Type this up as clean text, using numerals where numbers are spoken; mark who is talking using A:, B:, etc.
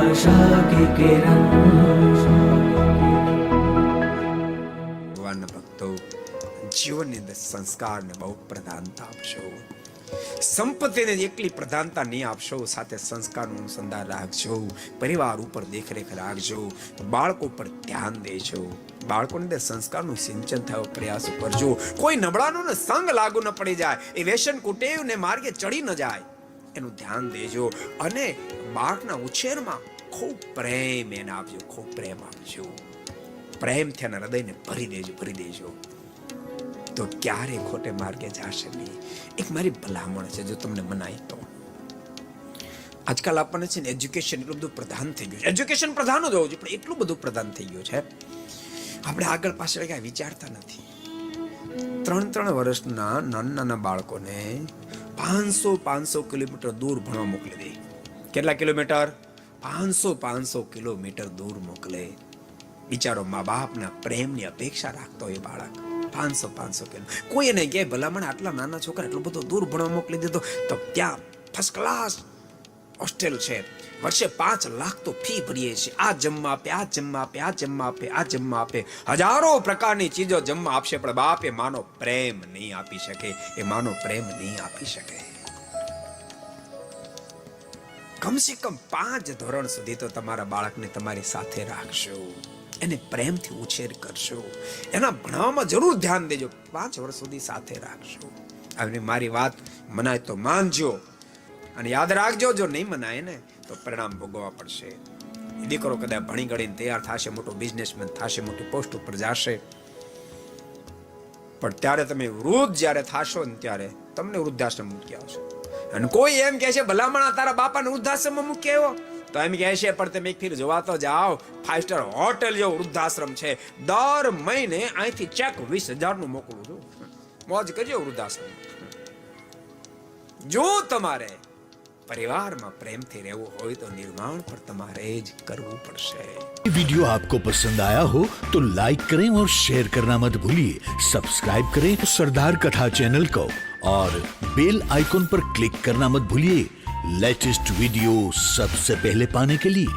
A: आशा की किरण।
B: ભગવાનના ભક્તો, જીવનની અંદર સંસ્કારને બહુ પ્રધાનતા આપશો. સંપત્તિને એકલી પ્રધાનતા નહીં આપશો, સાથે સંસ્કારનું અનુસંધાન રાખજો. પરિવાર ઉપર દેખરેખ રાખજો. બાળકો પર ધ્યાન દેજો. બાળકોની અંદર સંસ્કારનું સિંચન થયો પ્રયાસ કરજો. કોઈ નબળાનો ને સંગ લાગુ ન પડી જાય, એ વ્યસન કુટેવને માર્ગે ચડી ન જાય, એનું ધ્યાન દેજો. અને બાળકના ઉછેરમાં ખૂબ પ્રેમ એને આપજો, ખૂબ પ્રેમ આપજો. પ્રેમથી એના હૃદયને ભરી દેજો તો ક્યારે ખોટે માર્ગે જશે નહીં. એક મારી ભલામણ છે, જો તમને મનાય તો. આજકાલ આપણને છે ને એજ્યુકેશન એટલું બધું પ્રધાન થઈ ગયું છે. એજ્યુકેશન પ્રધાન જ હોવું જોઈએ, પણ એટલું બધું પ્રધાન થઈ ગયું છે, આપણે આગળ પાછળ કઈ વિચારતા નથી. 3 વર્ષના નાના બાળકોને 500 કિલોમીટર દૂર ભણવા મોકલી દે. કેટલા કિલોમીટર? 500 કિલોમીટર દૂર મોકલે. બિચારો મા બાપના પ્રેમની અપેક્ષા રાખતો હોય બાળક. 500 કિલો. કોઈ એને કહે ભલામણ આટલા નાના છોકરા એટલું બધું દૂર ભણવા મોકલી દીધો, તો ત્યાં ફર્સ્ટ ક્લાસ હોસ્ટેલ છે, વર્ષે 5 લાખ તો ફી ભરીએ છીએ. આ જમવા આપે, આ જમવા આપે, આ જમવા આપે, આ જમવા આપે, હજારો પ્રકારની ચીજો જમવા આપશે, પણ બાપ એ માનો પ્રેમ નહીં આપી શકે. એ માનો પ્રેમ નહીં આપી શકે. કમસે કમ 5 ધોરણ સુધી તો તમારા બાળકને તમારી સાથે રાખશો, એને પ્રેમથી ઉછેર કરશો, એના ભણવામાં જરૂર ધ્યાન દેજો. 5 વર્ષ સુધી સાથે રાખશો. અને મારી વાત મનાય તો માનજો, અને યાદ રાખજો, જો નહીં મનાય ને તો પરિણામ ભોગવવા પડશે. દીકરો કદાચ ભણી ગણીને તૈયાર થશે, મોટો બિઝનેસમેન થશે, મોટી પોસ્ટ ઉપર જશે, પણ ત્યારે તમે વૃદ્ધ જ્યારે થશો ને ત્યારે તમને વૃદ્ધાશ્રમ મૂકી આવશે. અને કોઈ એમ કહે છે ભલામણ તારા બાપાને વૃદ્ધાશ્રમમાં મૂકી આવ્યો, તો એમ કહે છે પણ તમે એક ફેર જોવા તો જાઓ, 5 સ્ટાર હોટેલ જેવો વૃદ્ધાશ્રમ છે, દર મહિને અહીંથી ચેક 20,000 નું મોકલું છું, મોજ કરજો વૃદ્ધાશ્રમ. જો તમારે પરિવારમાં પ્રેમથી રહેવું હોય તો નિર્માણ પર તમારે જ કરવું પડશે.
C: वीडियो आपको पसंद आया हो तो लाइक करें और शेयर करना मत भूलिए. सब्सक्राइब करें सरदार कथा चैनल को और बेल आइकॉन पर क्लिक करना मत भूलिए लेटेस्ट वीडियो सबसे पहले पाने के लिए.